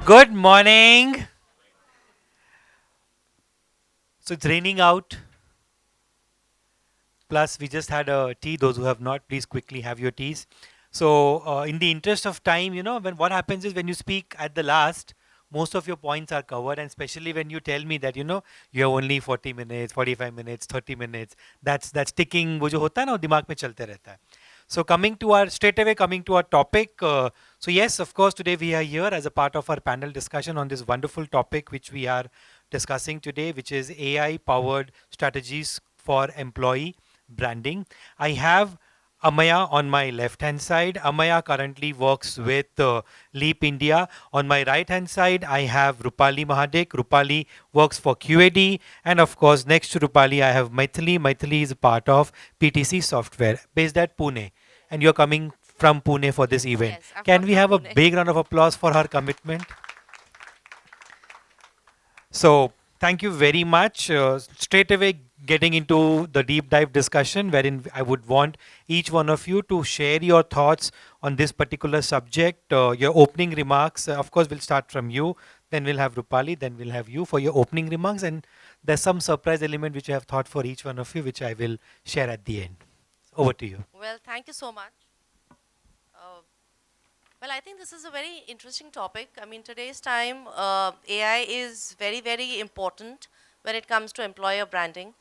Good morning. So it's raining out. Plus, we just had a tea. Those who have not, please quickly have your teas. So, in the interest of time, when what happens is when you speak at the last, most of your points are covered, and especially when you tell me that you have only 40 minutes, 45 minutes, 30 minutes. That's ticking. वो जो होता है ना वो दिमाग में चलते रहता है. So coming to our topic. So yes, of course, today we are here as a part of our panel discussion on this wonderful topic which we are discussing today, which is AI powered strategies for employee branding. I have Amaya on my left hand side. Amaya currently works with Leap India. On my right hand side, I have Rupali Mahadik. Rupali works for QAD. And of course, next to Rupali, I have Maithili. Maithili is a part of PTC Software based at Pune. And you're coming from Pune for this event. Yes, I've Can come we from have a Pune. big round of applause for her commitment? So, thank you very much. Straight away, getting into the deep dive discussion, wherein I would want each one of you to share your thoughts on this particular subject, your opening remarks. Of course, we'll start from you, then we'll have Rupali, then we'll have you for your opening remarks. And there's some surprise element which I have thought for each one of you, which I will share at the end. Over to you. Well, thank you so much. Uh, well, I think this is a very interesting topic. I mean, today's time, AI is very, very important when it comes to employer branding.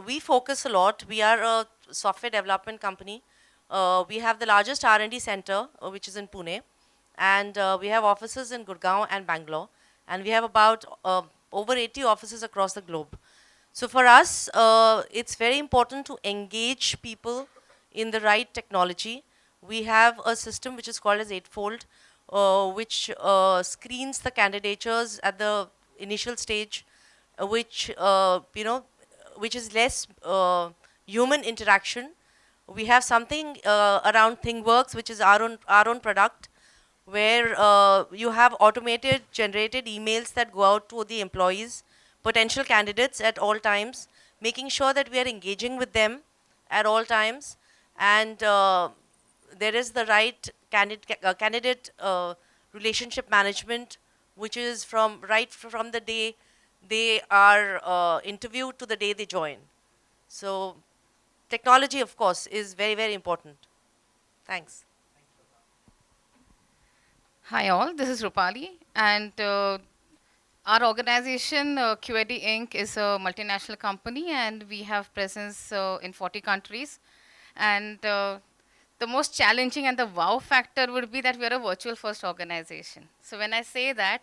We focus a lot. We are a software development company. We have the largest R&D center, which is in Pune, and we have offices in Gurgaon and Bangalore, and we have about over 80 offices across the globe. So for us, it's very important to engage people in the right technology. We have a system which is called as Eightfold, which screens the candidatures at the initial stage, which which is less human interaction. We have something around ThingWorks, which is our own product, where you have automated generated emails that go out to the employees, potential candidates at all times, making sure that we are engaging with them at all times, and there is the right candidate relationship management, which is from the day they are interviewed to the day they join. So technology, of course, is very, very important. Thanks. Hi all, this is Rupali, and our organization QAD Inc. is a multinational company, and we have presence in 40 countries. And the most challenging and the wow factor would be that we are a virtual first organization. So when I say that,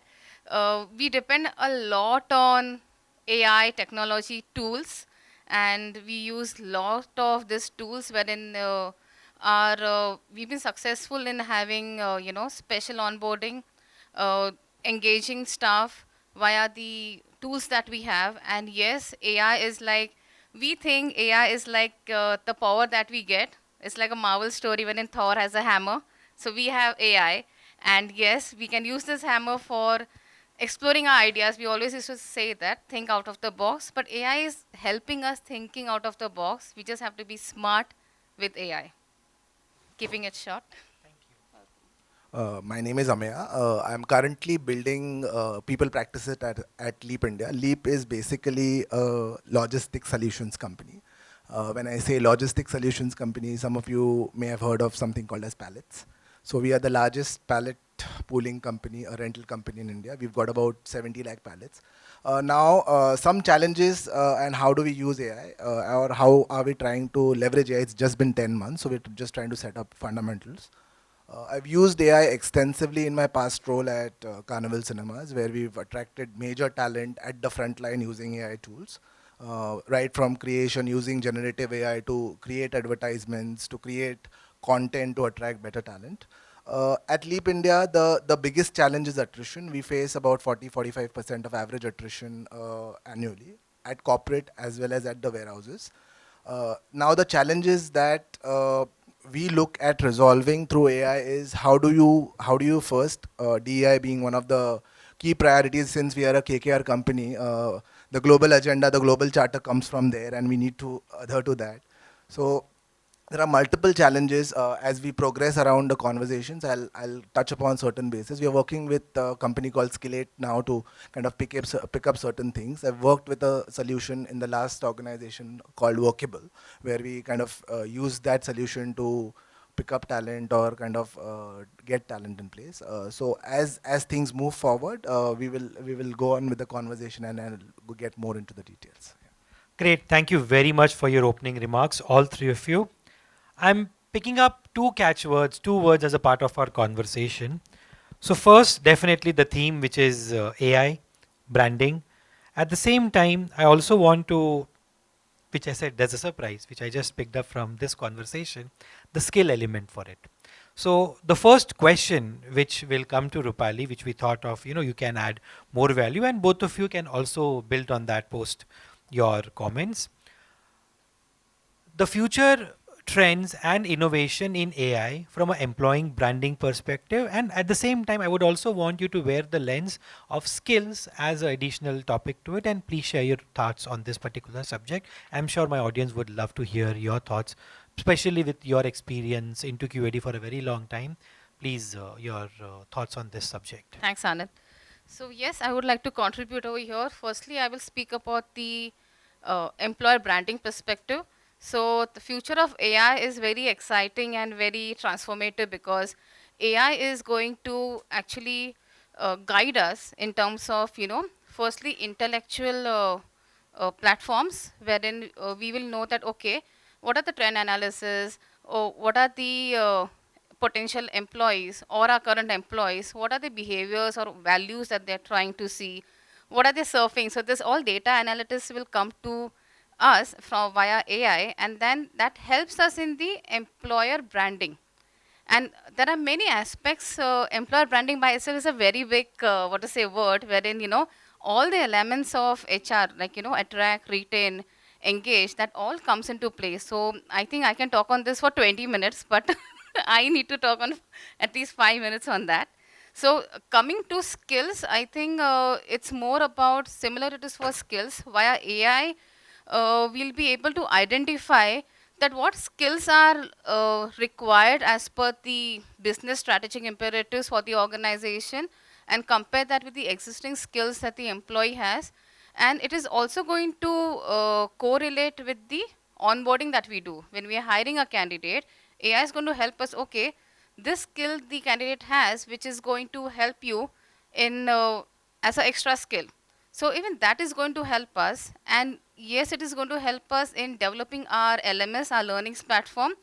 we depend a lot on AI technology tools, and we use lot of these tools wherein we've been successful in having special onboarding, uh, engaging staff via the tools that we have. And yes, AI is like, we think AI is like the power that we get. It's like a Marvel story when in Thor has a hammer. So we have AI, and yes, we can use this hammer for exploring our ideas. We always used to say that, think out of the box, but AI is helping us thinking out of the box. We just have to be smart with AI. Keeping it short. My name is Amaya. I'm currently building people practices at Leap India. Leap is basically a logistic solutions company. When I say logistic solutions company, some of you may have heard of something called as pallets. So we are the largest pallet pooling company, a rental company in India. We've got about 70 lakh pallets. Now, some challenges and how do we use AI or how are we trying to leverage AI? It's just been 10 months, so we're just trying to set up fundamentals. I've used AI extensively in my past role at Carnival Cinemas, where we've attracted major talent at the front line using AI tools. Right from creation using generative AI to create advertisements, to create content to attract better talent. At Leap India, the biggest challenge is attrition. We face about 40-45% of average attrition annually at corporate as well as at the warehouses. Now the challenge is that we look at resolving through AI is how do you first DEI being one of the key priorities, since we are a KKR company, the global agenda, the global charter comes from there, and we need to adhere to that. So there are multiple challenges as we progress around the conversations. I'll touch upon certain bases. We are working with a company called Skillate now to kind of pick up certain things. I've worked with a solution in the last organization called Workable, where we kind of use that solution to pick up talent or kind of get talent in place. So as things move forward, we will go on with the conversation and I'll get more into the details. Great. Thank you very much for your opening remarks, all three of you. I'm picking up two catchwords, two words as a part of our conversation. So, first, definitely the theme, which is AI, branding. At the same time, I also want to, which I said there's a surprise, which I just picked up from this conversation, the skill element for it. So, the first question which will come to Rupali, which we thought of, you can add more value, and both of you can also build on that post your comments. The future trends and innovation in AI from an employing branding perspective, and at the same time I would also want you to wear the lens of skills as an additional topic to it, and please share your thoughts on this particular subject. I'm sure my audience would love to hear your thoughts, especially with your experience into QAD for a very long time. Please, your thoughts on this subject. Thanks, Anand. So yes, I would like to contribute over here. Firstly, I will speak about the employer branding perspective. So the future of AI is very exciting and very transformative because AI is going to actually guide us in terms of, firstly intellectual platforms wherein we will know that, okay, what are the trend analysis, or what are the potential employees or our current employees, what are the behaviors or values that they're trying to see, what are they surfing. So this all data analytics will come to us from via AI, and then that helps us in the employer branding. And there are many aspects. Employer branding by itself is a very big, what to say, word, wherein, all the elements of HR, like, attract, retain, engage, that all comes into play. So I think I can talk on this for 20 minutes, but I need to talk on at least 5 minutes on that. So coming to skills, I think it's more about similar it is for skills. Via AI, we'll be able to identify that what skills are required as per the business strategic imperatives for the organization, and compare that with the existing skills that the employee has. And it is also going to correlate with the onboarding that we do. When we are hiring a candidate, AI is going to help us, okay, this skill the candidate has, which is going to help you in as an extra skill. So even that is going to help us, and yes, it is going to help us in developing our LMS, our learnings platform,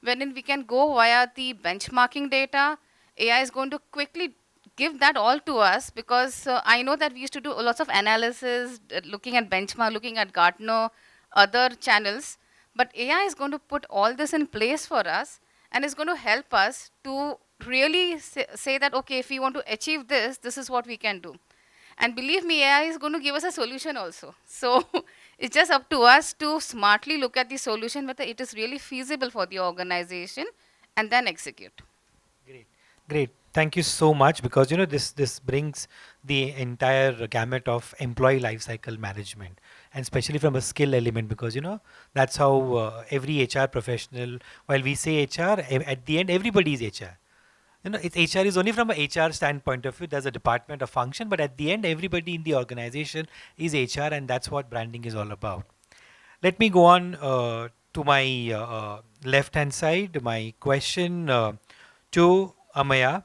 wherein we can go via the benchmarking data. AI is going to quickly give that all to us, because I know that we used to do lots of analysis, looking at benchmark, looking at Gartner, other channels, but AI is going to put all this in place for us, and is going to help us to really say that, okay, if we want to achieve this, this is what we can do. And believe me, AI is going to give us a solution also. So it's just up to us to smartly look at the solution, whether it is really feasible for the organization, and then execute. Great, great. Thank you so much, because this brings the entire gamut of employee life cycle management, and especially from a skill element, because that's how every HR professional, while we say HR, at the end everybody is HR. It's HR is only from a HR standpoint of view. There's a department of function, but at the end everybody in the organization is HR, and that's what branding is all about. Let me go on to my left hand side. My question to Amaya.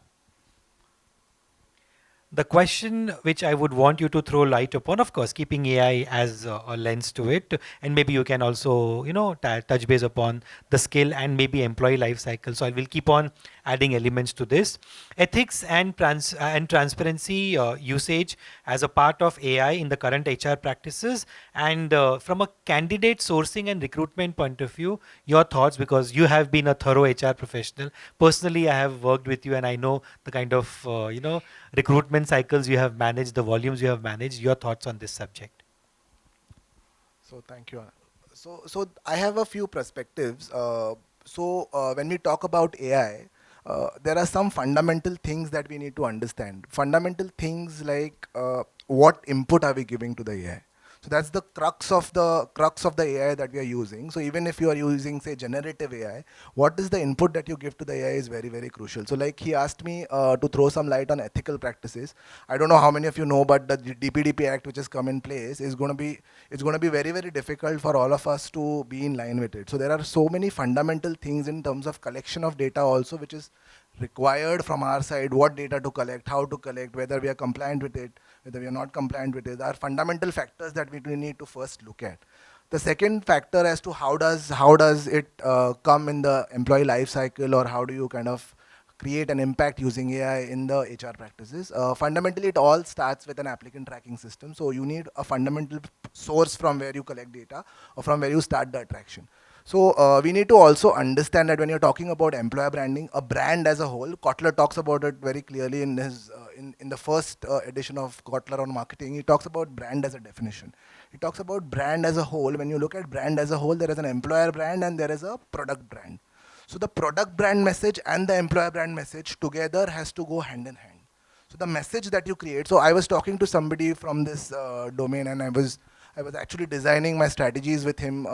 The question which I would want you to throw light upon, of course, keeping AI as a lens to it, and maybe you can also, touch base upon the skill and maybe employee life cycle. So I will keep on adding elements to this. Ethics and transparency usage as a part of AI in the current HR practices, and from a candidate sourcing and recruitment point of view, your thoughts, because you have been a thorough HR professional. Personally, I have worked with you, and I know the kind of recruitment cycles you have managed, the volumes you have managed. Your thoughts on this subject? So thank you. So I have a few perspectives. When we talk about AI, there are some fundamental things that we need to understand. Fundamental things like what input are we giving to the AI? So that's the crux of the AI that we are using. So even if you are using, say, generative AI, what is the input that you give to the AI is very, very crucial. So like he asked me to throw some light on ethical practices. I don't know how many of you know, but the DPDP Act, which has come in place, is going to be it's going to be very, very difficult for all of us to be in line with it. So there are so many fundamental things in terms of collection of data also, which is required from our side, what data to collect, how to collect, whether we are compliant with it, whether we are not compliant with it, are fundamental factors that we do need to first look at. The second factor as to how does it come in the employee life cycle, or how do you kind of create an impact using AI in the HR practices. Fundamentally, it all starts with an applicant tracking system. So you need a fundamental source from where you collect data or from where you start the attraction. So we need to also understand that when you're talking about employer branding, a brand as a whole, Kotler talks about it very clearly in his in the first edition of Kotler on marketing. He talks about brand as a definition. He talks about brand as a whole. When you look at brand as a whole, there is an employer brand and there is a product brand. So the product brand message and the employer brand message together has to go hand in hand. So the message that you create. So I was talking to somebody from this domain, and I was actually designing my strategies with him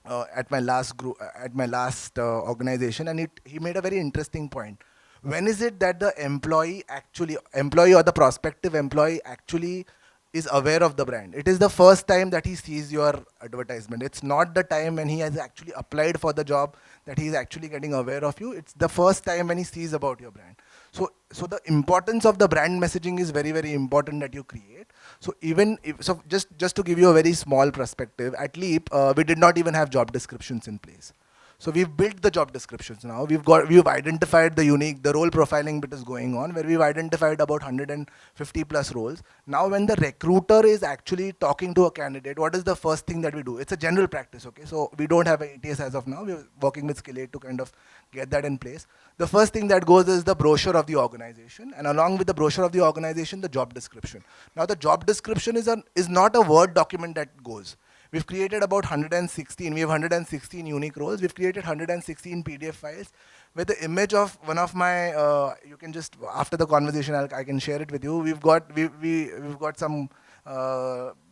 at my last group, at my last organization, and he made a very interesting point. When is it that the employee or the prospective employee actually is aware of the brand? It is the first time that he sees your advertisement. It's not the time when he has actually applied for the job that he is actually getting aware of you. It's the first time when he sees about your brand. So the importance of the brand messaging is very, very important that you create. So even if, so just to give you a very small perspective, at Leap, we did not even have job descriptions in place. So we've built the job descriptions now. We've identified the role profiling bit is going on, where we've identified about 150 plus roles. Now when the recruiter is actually talking to a candidate, what is the first thing that we do? It's a general practice, okay? So we don't have an ATS as of now. We're working with Skillate to kind of get that in place. The first thing that goes is the brochure of the organization, and along with the brochure of the organization, the job description. Now the job description is not a Word document that goes. We've created about 116. We have 116 unique roles. We've created 116 PDF files with the image of one of my. You can just, after the conversation, I can share it with you. We've got some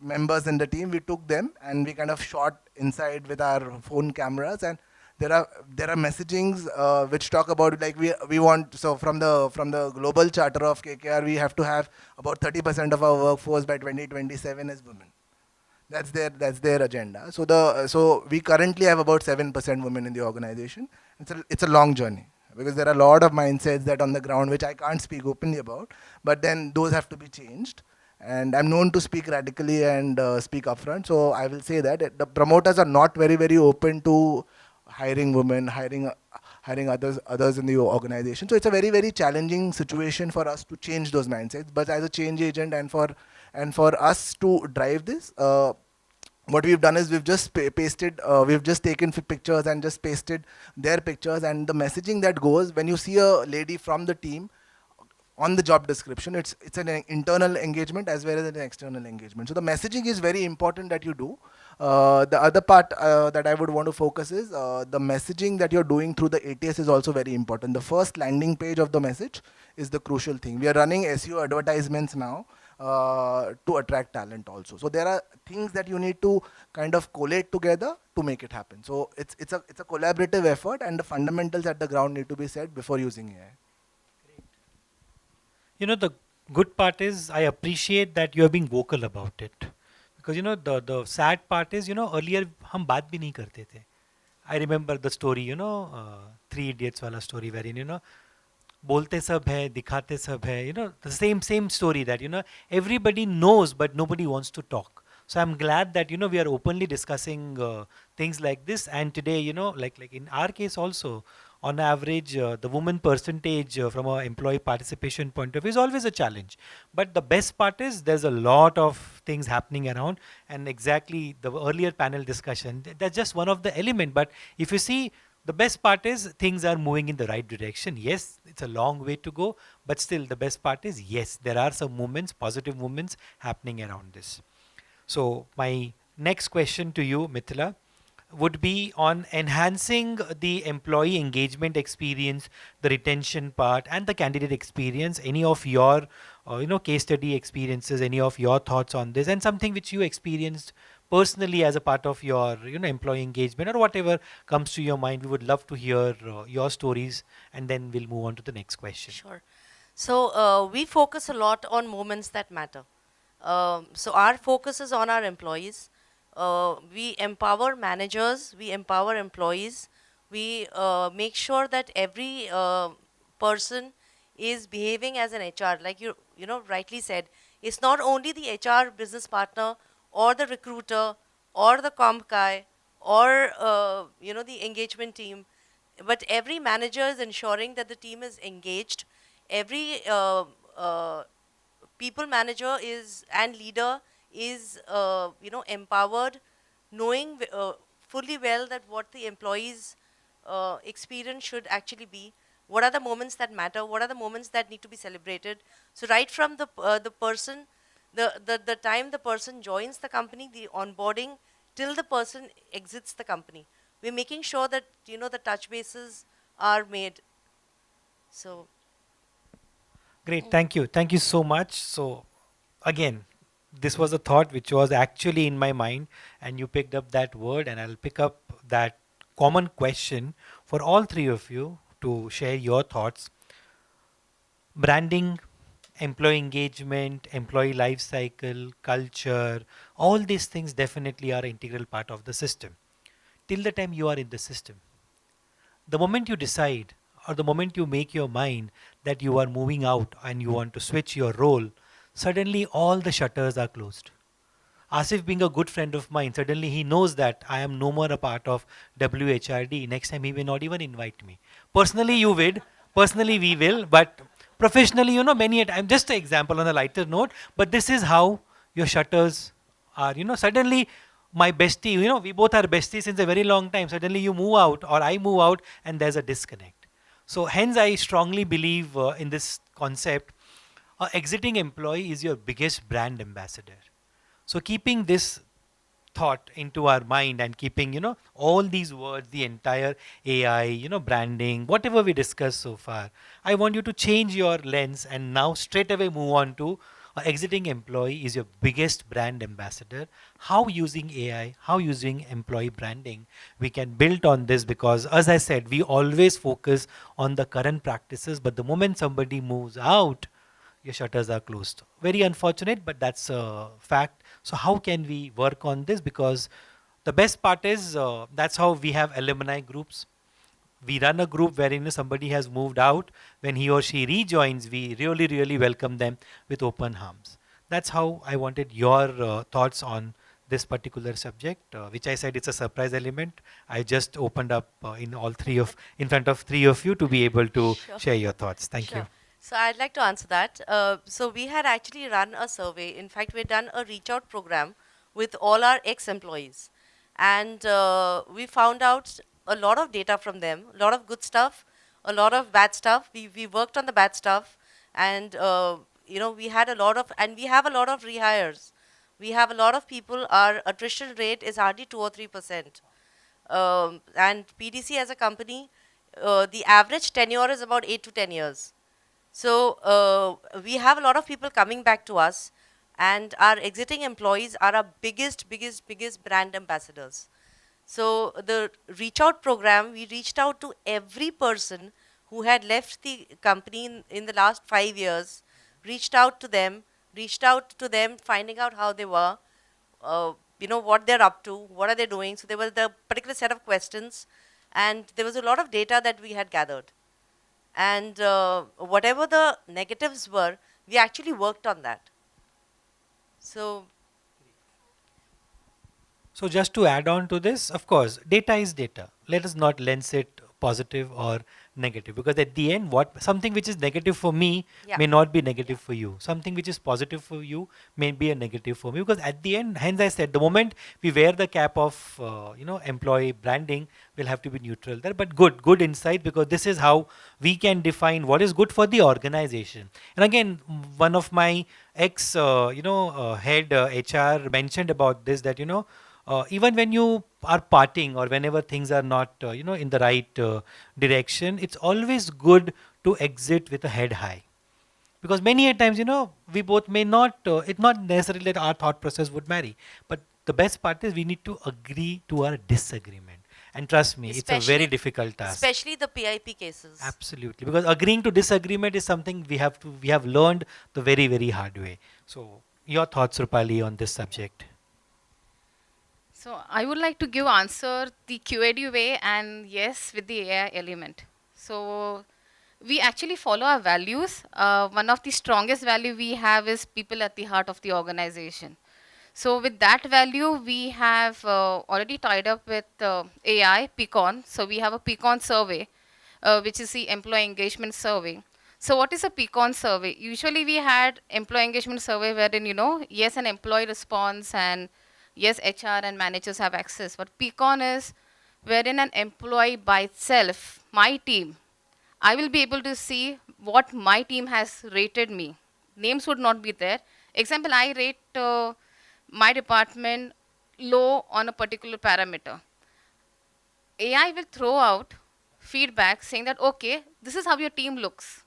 members in the team. We took them and we kind of shot inside with our phone cameras, and there are messagings which talk about, like, we want, so from the global charter of KKR, we have to have about 30% of our workforce by 2027 as women. That's their agenda. So we currently have about 7% women in the organization. It's a long journey, because there are a lot of mindsets that on the ground which I can't speak openly about, but then those have to be changed. And I'm known to speak radically and speak upfront. So I will say that the promoters are not very, very open to hiring women, hiring others in the organization. So it's a very, very challenging situation for us to change those mindsets. But as a change agent, and for us to drive this, what we've done is we've just we've just taken pictures and just pasted their pictures, and the messaging that goes when you see a lady from the team on the job description, it's an internal engagement as well as an external engagement. So the messaging is very important that you do. The other part that I would want to focus is the messaging that you're doing through the ATS is also very important. The first landing page of the message is the crucial thing. We are running SEO advertisements now to attract talent also. So there are things that you need to kind of collate together to make it happen. So it's a collaborative effort, and the fundamentals at the ground need to be set before using AI. The good part is I appreciate that you are being vocal about it, because the sad part is, earlier हम बात भी नहीं करते थे. I remember the story, Three Idiots वाला story, wherein बोलते सब है, दिखाते सब है, the same story, that everybody knows but nobody wants to talk. So I'm glad that we are openly discussing things like this. And today, like in our case also, on average, the woman percentage from a employee participation point of view is always a challenge. But the best part is there's a lot of things happening around, and exactly the earlier panel discussion, that's just one of the element. But if you see, the best part is things are moving in the right direction. Yes, it's a long way to go, but still the best part is, yes, there are some movements, positive movements happening around this. So my next question to you, Mithila, would be on enhancing the employee engagement experience, the retention part, and the candidate experience. Any of your, case study experiences, any of your thoughts on this, and something which you experienced personally as a part of your, employee engagement or whatever comes to your mind. We would love to hear your stories, and then we'll move on to the next question. Sure. So we focus a lot on moments that matter. So our focus is on our employees. We empower managers, we empower employees. We make sure that every person is behaving as an HR, like you know rightly said. It's not only the HR business partner or the recruiter or the comp guy or the engagement team, but every manager is ensuring that the team is engaged. Every people manager is and leader is empowered, knowing fully well that what the employees experience should actually be. What are the moments that matter? What are the moments that need to be celebrated? So right from the person, the time the person joins the company, the onboarding, till the person exits the company, we're making sure that the touch bases are made. So Great, thank you. Thank you so much. So, again, this was a thought which was actually in my mind, and you picked up that word, and I'll pick up that common question for all three of you to share your thoughts. Branding, employee engagement, employee life cycle, culture, all these things definitely are integral part of the system. Till the time you are in the system, the moment you decide or the moment you make your mind that you are moving out and you want to switch your role, suddenly all the shutters are closed. Asif being a good friend of mine, suddenly he knows that I am no more a part of WHRD. Next time he may not even invite me. Personally, you will. Personally, we will. But professionally, many a time, just an example on a lighter note, but this is how your shutters are. Suddenly my bestie, we both are besties since a very long time. Suddenly you move out or I move out and there's a disconnect. So hence I strongly believe in this concept. Exiting employee is your biggest brand ambassador. So keeping this thought into our mind and keeping, all these words, the entire AI, branding, whatever we discussed so far, I want you to change your lens and now straight away move on to exiting employee is your biggest brand ambassador. How using AI, how using employee branding, we can build on this because as I said, we always focus on the current practices, but the moment somebody moves out, your shutters are closed. Very unfortunate, but that's a fact. So how can we work on this? Because the best part is that's how we have alumni groups. We run a group wherein somebody has moved out. When he or she rejoins, we really, really welcome them with open arms. That's how I wanted your thoughts on this particular subject, which I said it's a surprise element. I just opened up in front of three of you to be able to sure. share your thoughts. Thank you. Sure. So I'd like to answer that. So we had actually run a survey. In fact, we'd done a reach out program with all our ex-employees, and we found out a lot of data from them, a lot of good stuff, a lot of bad stuff. We worked on the bad stuff, and we had a lot of, and we have a lot of rehires. We have a lot of people. Our attrition rate is hardly 2 or 3%. And PDC as a company, the average tenure is about 8 to 10 years. So we have a lot of people coming back to us, and our exiting employees are our biggest brand ambassadors. So the reach out program, we reached out to every person who had left the company in the last 5 years, reached out to them, finding out how they were, what they're up to, what are they doing. So there was the particular set of questions, and there was a lot of data that we had gathered. And whatever the negatives were, we actually worked on that. So So just to add on to this, of course, data is data. Let us not lens it positive or negative because at the end, what something which is negative for me yeah, may not be negative for you. Something which is positive for you may be a negative for me because at the end, hence I said, the moment we wear the cap of employee branding, will have to be neutral there. But good insight because this is how we can define what is good for the organization. And again, one of my ex head HR mentioned about this that even when you are parting, or whenever things are not in the right direction, it's always good to exit with a head high, because many a times we both may not it's not necessarily that our thought process would marry, but the best part is we need to agree to our disagreement, and trust me, it's a very Especially, difficult task. especially the PIP cases. Absolutely, because agreeing to disagreement is something we have learned the very very hard way. So your thoughts, Rupali, on this subject? So I would like to give answer the QAD way and yes with the AI element. So we actually follow our values. One of the strongest value we have is people at the heart of the organization. So with that value, we have already tied up with AI, Peacon. So we have a Peacon survey, which is the employee engagement survey. So what is a Peacon survey? Usually we had employee engagement survey wherein, yes, an employee response and yes, HR and managers have access. But Peacon is wherein an employee by itself, my team, I will be able to see what my team has rated me. Names would not be there. Example, I rate my department low on a particular parameter. AI will throw out feedback saying that, okay, this is how your team looks,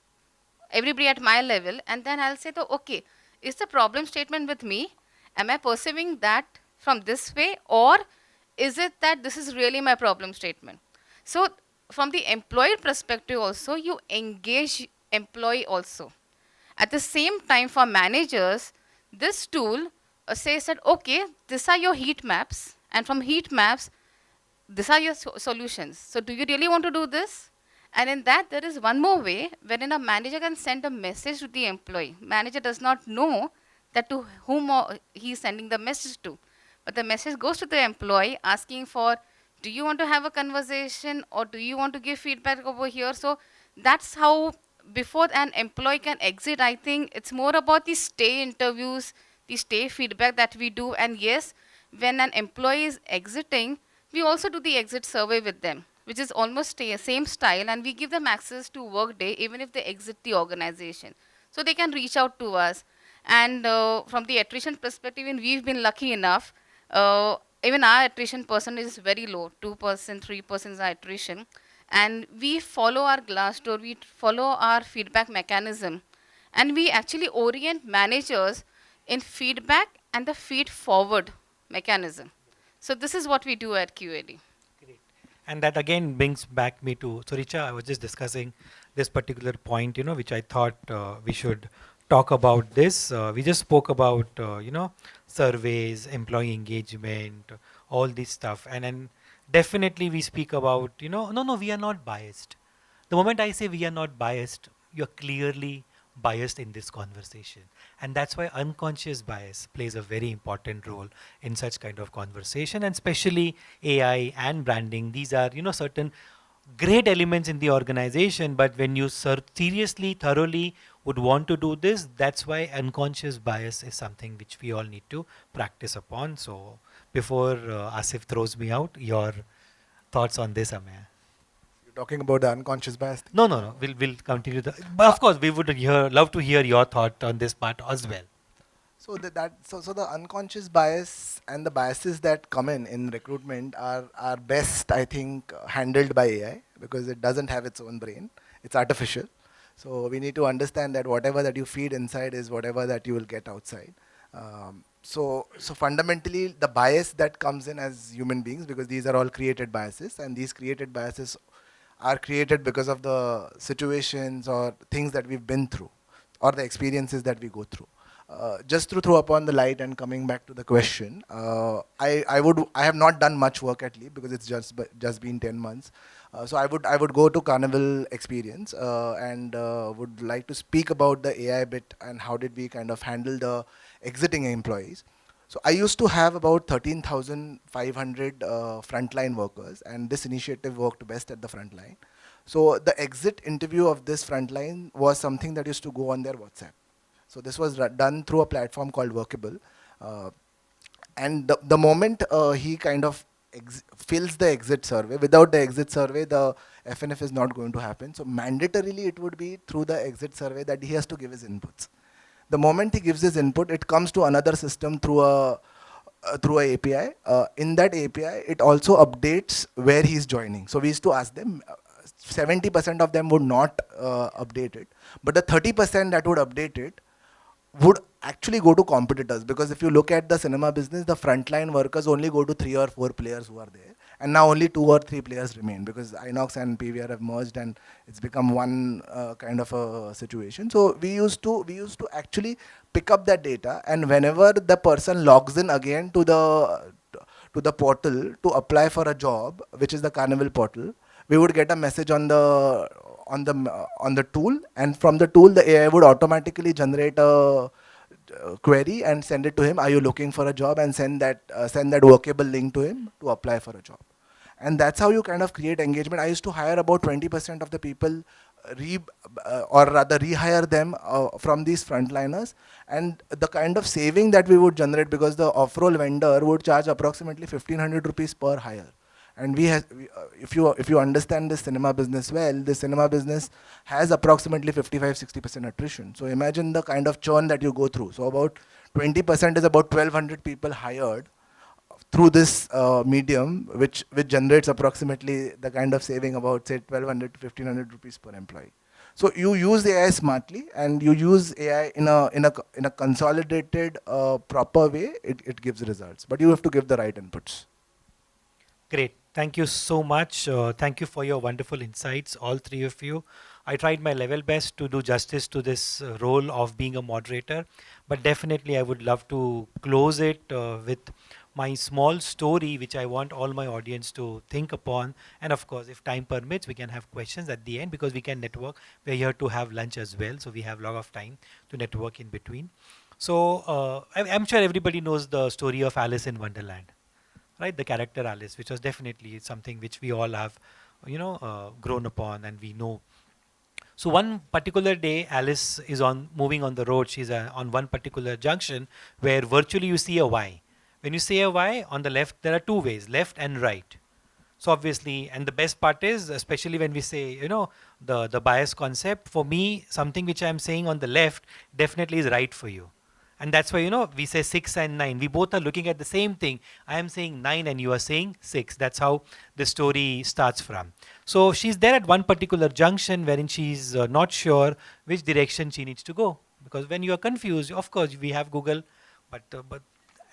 everybody at my level, and then I'll say, okay, is the problem statement with me? Am I perceiving that from this way, or is it that this is really my problem statement? So, from the employer perspective, also, you engage employee also. At the same time, for managers, this tool says that, okay, these are your heat maps, and from heat maps, these are your solutions. So do you really want to do this? And in that, there is one more way wherein a manager can send a message to the employee. Manager does not know that to whom he is sending the message to. But the message goes to the employee asking for, do you want to have a conversation or do you want to give feedback over here? So that's how, before an employee can exit, I think it's more about the stay interviews, the stay feedback that we do. And yes, when an employee is exiting, we also do the exit survey with them, which is almost same style, and we give them access to Workday even if they exit the organization. So they can reach out to us. And from the attrition perspective, even we've been lucky enough, even our attrition percentage is very low, 2%, 3% is our attrition. And we follow our Glassdoor, we follow our feedback mechanism, and we actually orient managers in feedback and the feed forward mechanism. So this is what we do at QAD. Great. And that again brings back me to, so Richa, I was just discussing this particular point, which I thought we should talk about this. We just spoke about, surveys, employee engagement, all this stuff. And then definitely we speak about, no, we are not biased. The moment I say we are not biased, you're clearly biased in this conversation. And that's why unconscious bias plays a very important role in such kind of conversation, and especially AI and branding. These are, certain great elements in the organization, but when you seriously, thoroughly would want to do this, that's why unconscious bias is something which we all need to practice upon. So before Asif throws me out, your thoughts on this, Amaya? You're talking about the unconscious bias thing? No, no, no. We'll continue. But of course, we would love to hear your thought on this part as well. So the unconscious bias and the biases that come in recruitment are best, I think, handled by AI, because it doesn't have its own brain. It's artificial. So we need to understand that whatever that you feed inside is whatever that you will get outside. So fundamentally, the bias that comes in as human beings, because these are all created biases, and these created biases are created because of the situations or things that we've been through, or the experiences that we go through. Just to throw upon the light and coming back to the question, I have not done much work at Leap because it's just been 10 months. So I would go to Carnival experience and would like to speak about the AI bit and how did we kind of handle the exiting employees. So I used to have about 13,500 frontline workers, and this initiative worked best at the frontline. So the exit interview of this frontline was something that used to go on their WhatsApp. So this was done through a platform called Workable. Uh, and the moment he kind of fills the exit survey, without the exit survey, the FNF is not going to happen. So mandatorily, it would be through the exit survey that he has to give his inputs. The moment he gives his input, it comes to another system through through a API. In that API, it also updates where he's joining. So we used to ask them. 70% of them would not update it, but the 30% that would update it would actually go to competitors, because if you look at the cinema business, the frontline workers only go to 3 or 4 players who are there, and now only 2 or 3 players remain because Inox and PVR have merged and it's become one kind of a situation. So we used to actually pick up that data, and whenever the person logs in again to the portal to apply for a job, which is the Carnival portal, we would get a message on the tool, and from the tool the AI would automatically generate a query and send it to him. Are you looking for a job? And send that workable link to him to apply for a job. And that's how you kind of create engagement. I used to hire about 20% of the people, or rather rehire them from these frontliners, and the kind of saving that we would generate, because the off-roll vendor would charge approximately 1500 rupees per hire. And if you understand the cinema business well, the cinema business has approximately 55-60% attrition. So imagine the kind of churn that you go through. So about 20% is about 1200 people hired through this medium, which generates approximately the kind of saving about say 1200 to 1500 rupees per employee. So you use AI smartly, and you use AI in a consolidated, proper way. It gives results, but you have to give the right inputs. Great. Thank you so much. Thank you for your wonderful insights, all three of you. I tried my level best to do justice to this role of being a moderator, but definitely I would love to close it with my small story, which I want all my audience to think upon. And of course, if time permits, we can have questions at the end because we can network. We're here to have lunch as well, so we have a lot of time to network in between. So I'm sure everybody knows the story of Alice in Wonderland, right? The character Alice, which was definitely something which we all have, grown upon and we know. So one particular day, Alice is on moving on the road. She's on one particular junction where virtually you see a Y. When you say a Y, on the left there are two ways, left and right. So obviously, and the best part is, especially when we say, the bias concept, for me, something which I'm saying on the left definitely is right for you. And that's why, we say 6 and 9. We both are looking at the same thing. I am saying 9 and you are saying 6. That's how the story starts from. So she's there at one particular junction wherein she's not sure which direction she needs to go. Because when you are confused, of course, we have Google, but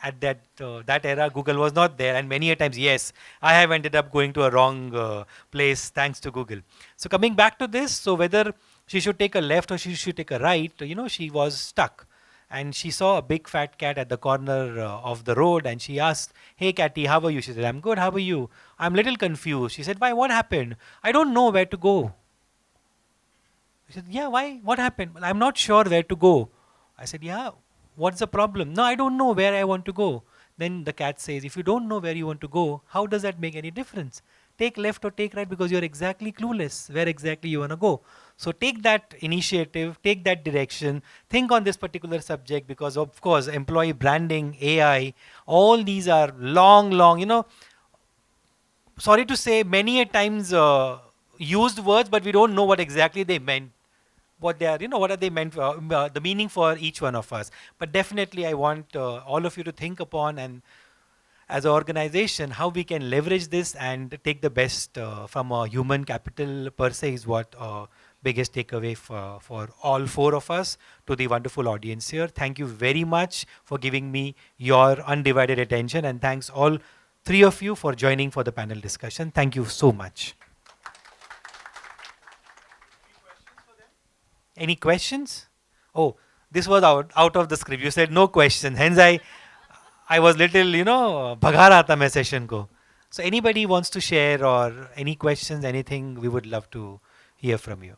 at that era Google was not there, and many a times, yes, I have ended up going to a wrong place thanks to Google. So coming back to this, so whether she should take a left or she should take a right, she was stuck, and she saw a big fat cat at the corner of the road, and she asked, "Hey catty, how are you?" She said, "I'm good, how are you?" "I'm little confused." She said, "Why, what happened?" "I don't know where to go." He said, "Yeah, why? What happened?" "Well, I'm not sure where to go." I said, "Yeah, what's the problem?" "No, I don't know where I want to go." Then the cat says, "If you don't know where you want to go, how does that make any difference? Take left or take right because you're exactly clueless where exactly you want to go. So take that initiative, take that direction, think on this particular subject because, of course, employee branding, AI, all these are long, long, sorry to say, many a times used words, but we don't know what exactly they meant, what they are, what are they meant for, the meaning for each one of us. But definitely I want all of you to think upon, and as an organization, how we can leverage this and take the best from a human capital per se is what biggest takeaway for all four of us. To the wonderful audience here, thank you very much for giving me your undivided attention, and thanks all three of you for joining for the panel discussion. Thank you so much. Any questions? Oh, this was out of the script. You said no question. Hence I was little, bhaga raha tha main session ko. So anybody wants to share or any questions, anything, we would love to hear from you.